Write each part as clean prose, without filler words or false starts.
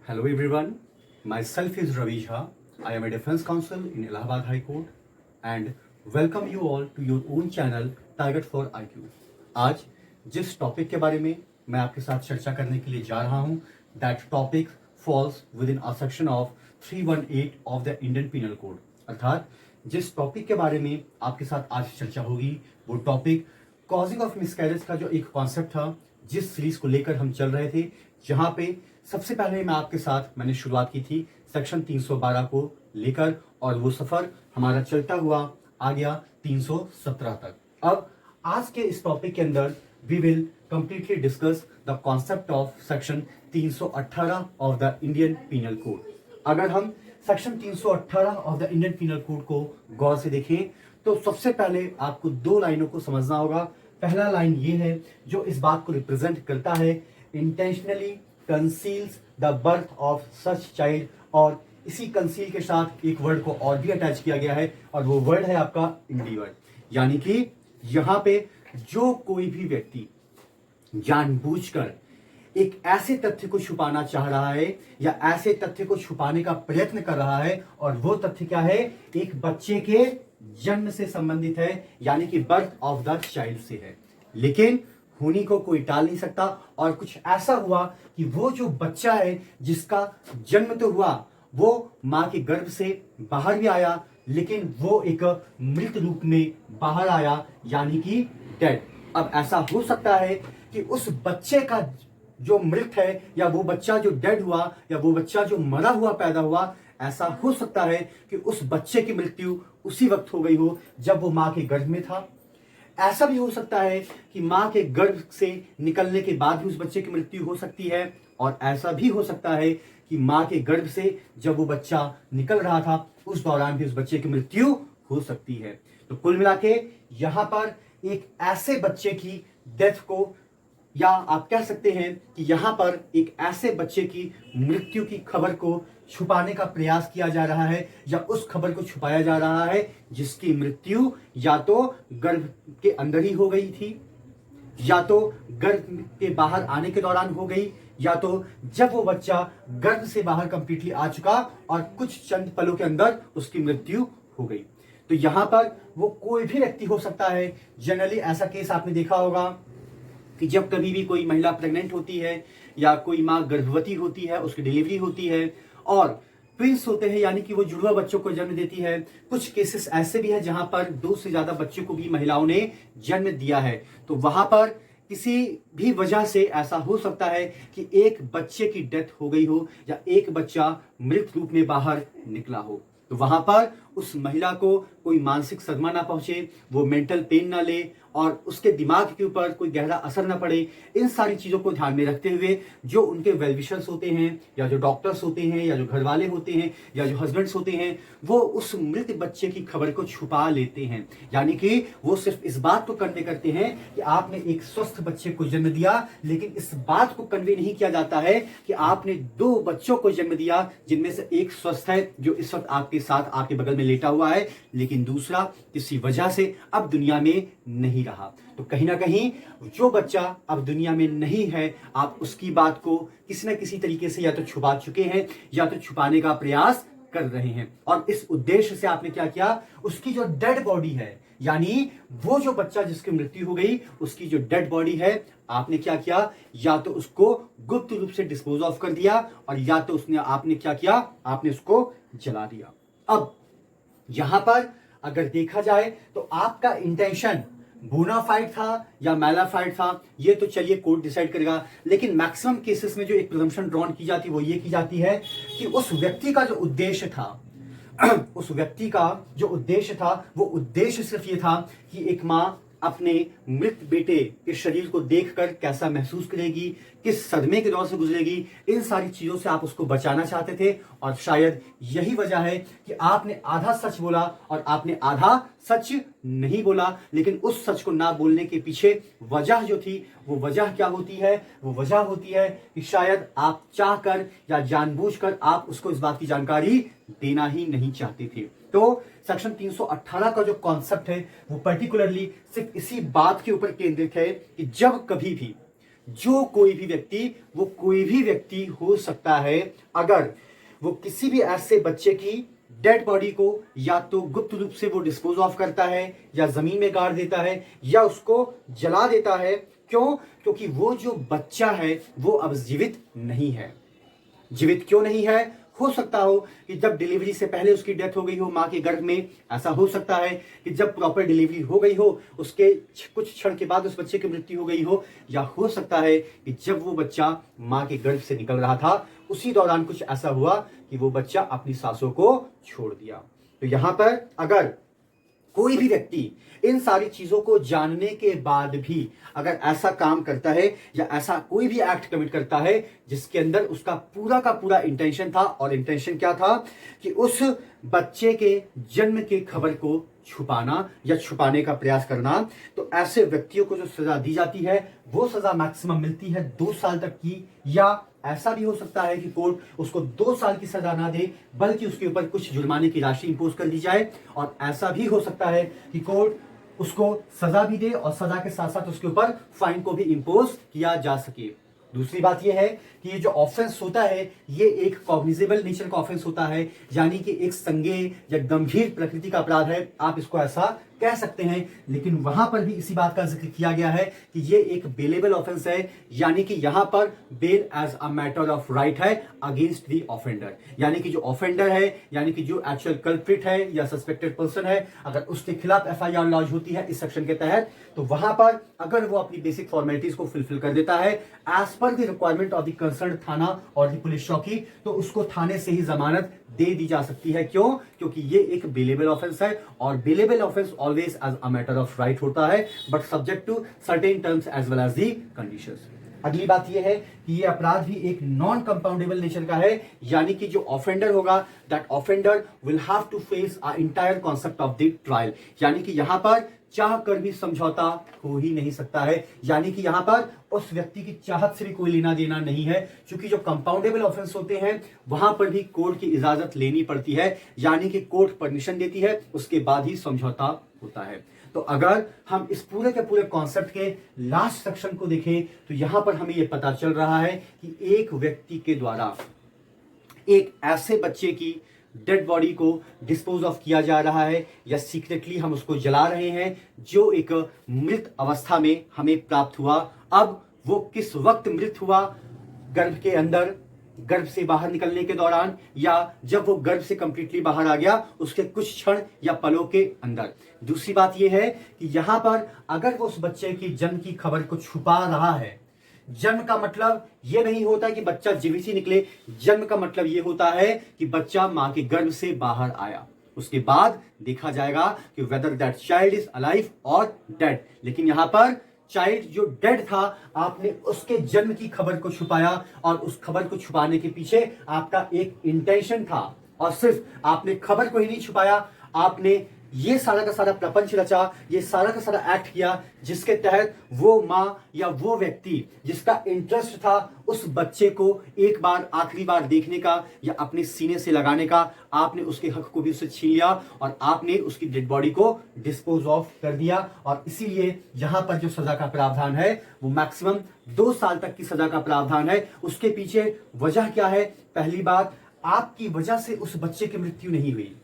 Hello everyone, myself is Ravi Jha. I am a defense counsel in Allahabad High Court and welcome you all to your own channel Target for IQ. आज जिस topic के बारे में मैं आपके साथ चर्चा करने के लिए जा रहा हूं, that topic falls within a section of 318 of the Indian Penal Code. अर्थात जिस टॉपिक के बारे में आपके साथ आज चर्चा होगी वो टॉपिक कॉजिंग ऑफ मिसकैरेज का जो एक कॉन्सेप्ट था, जिस सीरीज को लेकर हम चल रहे थे, जहां पे सबसे पहले मैं आपके साथ मैंने शुरुआत की थी सेक्शन 312 को लेकर और वो सफर हमारा चलता हुआ आ गया 317 तक। अब आज के इस टॉपिक के अंदर we will completely discuss the concept of section 318 of the Indian penal code. अगर हम section 318 of the Indian penal code को गौर से देखें तो सबसे पहले आपको दो लाइनों को समझना होगा। पहला लाइन ये है जो इस बात को रिप्रेजेंट करता है, intentionally conceals the birth of such child, और इसी कंसील के साथ एक वर्ड को और भी अटैच किया गया है और वो वर्ड है आपका इंडीवर्ड। यानी कि यहां पे जो कोई भी व्यक्ति जानबूझकर एक ऐसे तथ्य को छुपाना चाह रहा है या ऐसे तथ्य को छुपाने का प्रयत्न कर रहा है और वो तथ्य क्या है, एक बच्चे के जन्म से संबंधित है, यानी कि बर्थ ऑफ द चाइल्ड से है, लेकिन होनी को कोई टाल नहीं सकता। और कुछ ऐसा हुआ कि वो जो बच्चा है जिसका जन्म तो हुआ वो मां के गर्भ से बाहर भी आया, लेकिन वो एक मृत रूप में बाहर आया, यानी कि डेड। अब ऐसा हो सकता है कि उस बच्चे का जो मृत है या वो बच्चा जो डेड हुआ या वो बच्चा जो मरा हुआ पैदा हुआ, ऐसा हो सकता है कि उस बच्चे की मृत्यु उसी वक्त हो गई हो जब वो मां के गर्भ में था। ऐसा भी हो सकता है कि मां के गर्भ से निकलने के बाद भी उस बच्चे की मृत्यु हो सकती है, और ऐसा भी हो सकता है कि मां के गर्भ से जब वो बच्चा निकल रहा था उस दौरान भी उस बच्चे की मृत्यु हो सकती है। तो कुल मिला के यहां पर एक ऐसे बच्चे की डेथ को, या आप कह सकते हैं कि यहां पर एक ऐसे बच्चे की मृत्यु की खबर को छुपाने का प्रयास किया जा रहा है या उस खबर को छुपाया जा रहा है जिसकी मृत्यु या तो गर्भ के अंदर ही हो गई थी, या तो गर्भ के बाहर आने के दौरान हो गई, या तो जब वो बच्चा गर्भ से बाहर कंप्लीटली आ चुका और कुछ चंद पलों के अंदर उसकी मृत्यु हो गई। तो यहां पर वो कोई भी व्यक्ति हो सकता है। जनरली ऐसा केस आपने देखा होगा कि जब कभी भी कोई महिला प्रेग्नेंट होती है या कोई माँ गर्भवती होती है, उसकी डिलीवरी होती है और ट्विंस होते हैं, यानी कि वो जुड़वा बच्चों को जन्म देती है। कुछ केसेस ऐसे भी हैं जहां पर दो से ज्यादा बच्चों को भी महिलाओं ने जन्म दिया है। तो वहां पर किसी भी वजह से ऐसा हो सकता है कि एक बच्चे की डेथ हो गई हो या एक बच्चा मृत रूप में बाहर निकला हो। तो वहां पर उस महिला को कोई मानसिक सदमा ना पहुंचे, वो मेंटल पेन ना ले और उसके दिमाग के ऊपर कोई गहरा असर ना पड़े। इन सारी चीजों को ध्यान में रखते हुए जो उनके वेलविशर्स होते हैं या जो डॉक्टर्स होते हैं या जो घर वाले होते हैं या जो हस्बैंड्स होते हैं, वो उस मृत बच्चे की खबर को छुपा लेते हैं। यानी कि वो सिर्फ इस बात को कन्वे करते हैं कि आपने एक स्वस्थ बच्चे को जन्म दिया, लेकिन इस बात को कन्वे नहीं किया जाता है कि आपने दो बच्चों को जन्म दिया जिनमें से एक स्वस्थ है जो इस वक्त आपके साथ आपके बगल में लेटा हुआ है, लेकिन दूसरा किसी वजह से अब दुनिया में नहीं रहा। तो कहीं ना कहीं जो बच्चा अब दुनिया में नहीं है, आप उसकी बात को किसी न किसी तरीके से या तो छुपा चुके हैं या तो छुपाने का प्रयास कर रहे हैं। और इस उद्देश्य से आपने क्या किया, उसकी जो डेड बॉडी है, यानी वो जो बच्चा जिसकी मृत्यु हो गई उसकी जो डेड बॉडी है, आपने क्या किया, या तो उसको गुप्त रूप से डिस्पोज ऑफ कर दिया और या तो आपने क्या किया, आपने उसको जला दिया। अब यहां पर अगर देखा जाए तो आपका इंटेंशन बोनाफाइड था या मैलाफाइड था, ये तो चलिए कोर्ट डिसाइड करेगा, लेकिन मैक्सिमम केसेस में जो एक प्रिजम्पशन ड्रॉन की जाती है वो ये की जाती है कि उस व्यक्ति का जो उद्देश्य था उस व्यक्ति का जो उद्देश्य था वो उद्देश्य सिर्फ ये था कि एक मां अपने मृत बेटे के शरीर को देखकर कैसा महसूस करेगी, किस सदमे के दौर से गुजरेगी, इन सारी चीजों से आप उसको बचाना चाहते थे। और शायद यही वजह है कि आपने आधा सच बोला और आपने आधा सच नहीं बोला, लेकिन उस सच को ना बोलने के पीछे वजह जो थी वो वजह क्या होती है, वो वजह होती है कि शायद आप चाहकर या जानबूझकर आप उसको इस बात की जानकारी देना ही नहीं चाहते थे। तो सेक्शन 318 का जो कॉन्सेप्ट है वो पर्टिकुलरली सिर्फ इसी बात के ऊपर केंद्रित है कि जब कभी भी जो कोई भी व्यक्ति, वो कोई भी व्यक्ति हो सकता है, अगर वो किसी भी ऐसे बच्चे की डेड बॉडी को या तो गुप्त रूप से वो डिस्पोज ऑफ करता है, या जमीन में गाड़ देता है, या उसको जला देता है। क्यों? क्योंकि वो जो बच्चा है वो अब जीवित नहीं है। जीवित क्यों नहीं है? हो सकता हो कि जब डिलीवरी से पहले उसकी डेथ हो गई हो मां के गर्भ में, ऐसा हो सकता है कि जब प्रॉपर डिलीवरी हो गई हो उसके कुछ क्षण के बाद उस बच्चे की मृत्यु हो गई हो, या हो सकता है कि जब वो बच्चा मां के गर्भ से निकल रहा था उसी दौरान कुछ ऐसा हुआ कि वो बच्चा अपनी सांसों को छोड़ दिया। तो यहां पर अगर कोई भी व्यक्ति इन सारी चीजों को जानने के बाद भी अगर ऐसा काम करता है या ऐसा कोई भी एक्ट कमिट करता है जिसके अंदर उसका पूरा का पूरा इंटेंशन था, और इंटेंशन क्या था कि उस बच्चे के जन्म के खबर को छुपाना या छुपाने का प्रयास करना, तो ऐसे व्यक्तियों को जो सजा दी जाती है वो सजा मैक्सिमम मिलती है 2 साल तक की, या ऐसा भी हो सकता है कि कोर्ट उसको 2 साल की सजा ना दे बल्कि उसके ऊपर कुछ जुर्माने की राशि इंपोज कर दी जाए, और ऐसा भी हो सकता है कि कोर्ट उसको सजा भी दे और सजा के साथ साथ उसके ऊपर फाइन को भी इंपोज किया जा सके। दूसरी बात यह है कि ये जो ऑफेंस होता है ये एक कॉग्निजेबल नेचर का ऑफेंस होता है, यानी कि एक संज्ञेय या गंभीर प्रकृति का अपराध है, आप इसको ऐसा कह सकते हैं। लेकिन वहां पर भी इसी बात का जिक्र किया गया है कि ये एक बेलेबल ऑफेंस है, यानी कि यहां पर bail as a matter of right है अगेंस्ट द ऑफेंडर, यानी कि जो ऑफेंडर है, यानी कि जो एक्चुअल कल्प्रिट है या सस्पेक्टेड पर्सन है, अगर उसके खिलाफ एफआईआर लॉन्च होती है इस सेक्शन के तहत, तो वहां पर अगर वो अपनी बेसिक फॉर्मेलिटीज को फुलफिल कर देता है as per the requirement of the concern थाना और द पुलिस चौकी, तो उसको थाने से ही जमानत दे दी जा सकती है। क्यों? क्योंकि ये एक बेलेबल ऑफेंस है, और bailable offence always as a matter of right होता है, but subject to certain terms as well as the conditions. अगली बात यह है कि ये अपराध भी एक नॉन कंपाउंडेबल नेचर का है, यानी कि जो ऑफेंडर होगा that offender will have to face a entire concept of the trial, यानी कि यहां पर चाह कर भी समझौता हो ही नहीं सकता है, यानी कि यहां पर उस व्यक्ति की चाहत से भी कोई लेना देना नहीं है, क्योंकि जो कंपाउंडेबल ऑफेंस होते हैं वहां पर भी कोर्ट की इजाजत लेनी पड़ती है, यानी कि कोर्ट परमिशन देती है उसके बाद ही समझौता होता है। तो अगर हम इस पूरे के पूरे कॉन्सेप्ट के लास्ट सेक्शन को देखें तो यहां पर हमें यह पता चल रहा है कि एक व्यक्ति के द्वारा एक ऐसे बच्चे की डेड बॉडी को डिस्पोज ऑफ किया जा रहा है या सीक्रेटली हम उसको जला रहे हैं, जो एक मृत अवस्था में हमें प्राप्त हुआ। अब वो किस वक्त मृत हुआ, गर्भ के अंदर, गर्भ से बाहर निकलने के दौरान, या जब वो गर्भ से कंप्लीटली बाहर आ गया उसके कुछ क्षण या पलों के अंदर। दूसरी बात यह है कि यहां पर अगर वो उस बच्चे की जन्म की खबर को छुपा रहा है, जन्म का मतलब यह नहीं होता कि बच्चा जीवित ही निकले, जन्म का मतलब यह होता है कि बच्चा मां के गर्भ से बाहर आया, उसके बाद देखा जाएगा कि whether that child is alive और डेड। लेकिन यहां पर चाइल्ड जो डेड था, आपने उसके जन्म की खबर को छुपाया, और उस खबर को छुपाने के पीछे आपका एक इंटेंशन था, और सिर्फ आपने खबर को ही नहीं छुपाया, आपने ये सारा का सारा प्रपंच रचा, ये सारा का सारा एक्ट किया जिसके तहत वो मां या वो व्यक्ति जिसका इंटरेस्ट था उस बच्चे को एक बार आखिरी बार देखने का या अपने सीने से लगाने का, आपने उसके हक को भी उससे छीन लिया और आपने उसकी डेड बॉडी को डिस्पोज ऑफ कर दिया। और इसीलिए यहां पर जो सजा का प्रावधान है वो मैक्सिमम 2 साल तक की सजा का प्रावधान है। उसके पीछे वजह क्या है? पहली बात, आपकी वजह से उस बच्चे की मृत्यु नहीं हुई।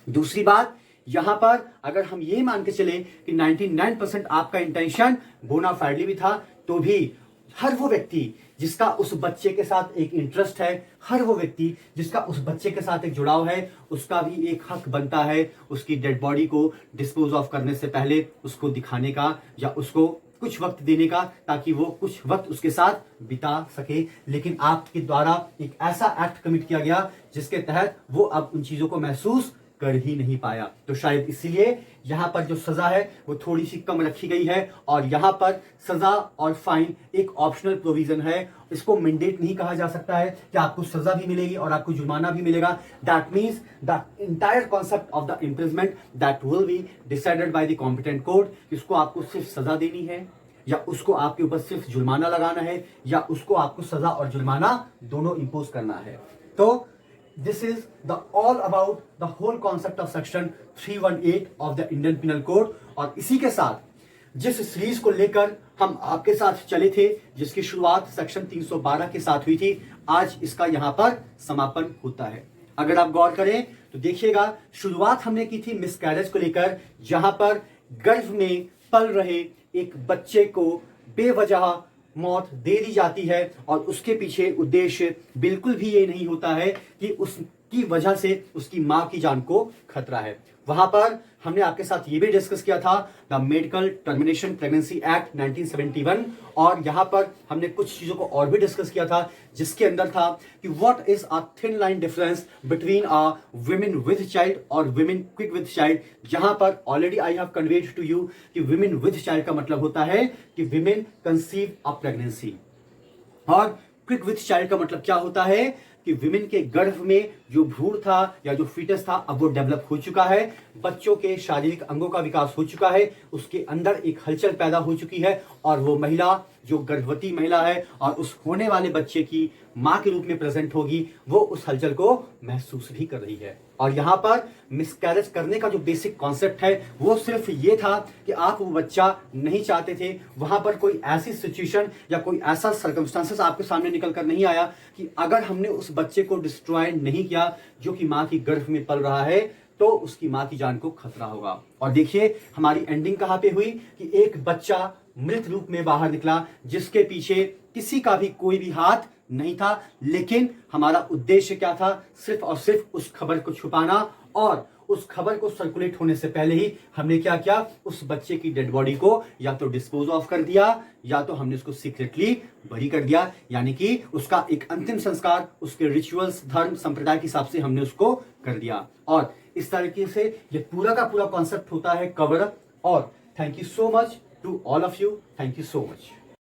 दूसरी बात, यहां पर अगर हम ये मान के चले कि 99% आपका इंटेंशन बोना फाइडली भी था, तो भी हर वो व्यक्ति जिसका उस बच्चे के साथ एक इंटरेस्ट है, हर वो व्यक्ति जिसका उस बच्चे के साथ एक जुड़ाव है, उसका भी एक हक बनता है उसकी डेड बॉडी को डिस्पोज ऑफ करने से पहले उसको दिखाने का या उसको कुछ वक्त देने का, ताकि वो कुछ वक्त उसके साथ बिता सके। लेकिन आपके द्वारा एक ऐसा एक्ट कमिट किया गया जिसके तहत वो अब उन चीजों को महसूस कर ही नहीं पाया। तो शायद इसीलिए यहां पर जो सजा है वो थोड़ी सी कम रखी गई है, और यहां पर सजा और फाइन एक ऑप्शनल प्रोविजन है। इसको मैंडेट नहीं कहा जा सकता है कि आपको सजा भी मिलेगी और आपको जुर्माना भी मिलेगा। That means the entire concept of the imprisonment that will be decided by the competent court. इसको आपको सिर्फ सजा देनी है या उसको आपके ऊपर सिर्फ जुर्माना लगाना है या उसको आपको सजा और जुर्माना दोनों इंपोज करना है। तो this is the all about the whole concept of section 318 of the Indian Penal Code। और इसी के साथ जिस सीरीज को लेकर हम आपके साथ चले थे, जिसकी शुरुआत सेक्शन 312 के साथ हुई थी, आज इसका यहां पर समापन होता है। अगर आप गौर करें तो देखिएगा, शुरुआत हमने की थी मिसकैरेज को लेकर, जहां पर गर्भ में पल रहे एक बच्चे को बेवजह मौत दे दी जाती है और उसके पीछे उद्देश्य बिल्कुल भी ये नहीं होता है कि उसकी वजह से उसकी मां की जान को खतरा है। वहां पर हमने आपके साथ ये भी डिस्कस किया था the medical termination pregnancy act 1971, और यहां पर हमने कुछ चीजों को और भी डिस्कस किया था, जिसके अंदर था कि what is a thin line difference between a women with child और वुमेन क्विक विद चाइल्ड। जहां पर already I have conveyed to you कि वुमेन विद चाइल्ड का मतलब होता है कि वुमेन कंसीव अ प्रेगनेंसी, और क्विक विथ चाइल्ड का मतलब क्या होता है कि विमेन के गर्भ में जो भ्रूण था या जो फीटस था अब वो डेवलप हो चुका है, बच्चों के शारीरिक अंगों का विकास हो चुका है, उसके अंदर एक हलचल पैदा हो चुकी है, और वो महिला जो गर्भवती महिला है और उस होने वाले बच्चे की मां के रूप में प्रेजेंट होगी, वो उस हलचल को महसूस भी कर रही है। और यहां पर मिसकैरेज करने का जो बेसिक कॉन्सेप्ट है वो सिर्फ ये था कि आप वो बच्चा नहीं चाहते थे, वहां पर कोई ऐसी सिचुएशन या कोई ऐसा सर्कमस्टांसेस आपके सामने निकल कर नहीं आया कि अगर हमने उस बच्चे को डिस्ट्रॉय नहीं किया जो कि मां की गर्भ में पल रहा है, तो उसकी मां की जान को खतरा होगा। और देखिए हमारी एंडिंग कहां पे हुई कि एक बच्चा मृत रूप में बाहर निकला, जिसके पीछे किसी का भी कोई भी हाथ नहीं था, लेकिन हमारा उद्देश्य क्या था, सिर्फ और सिर्फ उस खबर को छुपाना, और उस खबर को सर्कुलेट होने से पहले ही हमने क्या किया, उस बच्चे की डेड बॉडी को या तो डिस्पोज ऑफ कर दिया या तो हमने उसको सीक्रेटली बरी कर दिया, यानी कि उसका एक अंतिम संस्कार उसके रिचुअल्स, धर्म, संप्रदाय के हिसाब से हमने उसको कर दिया। और इस तरीके से ये पूरा का पूरा कॉन्सेप्ट होता है कवर अप। और thank you so much to all of you, thank you so much.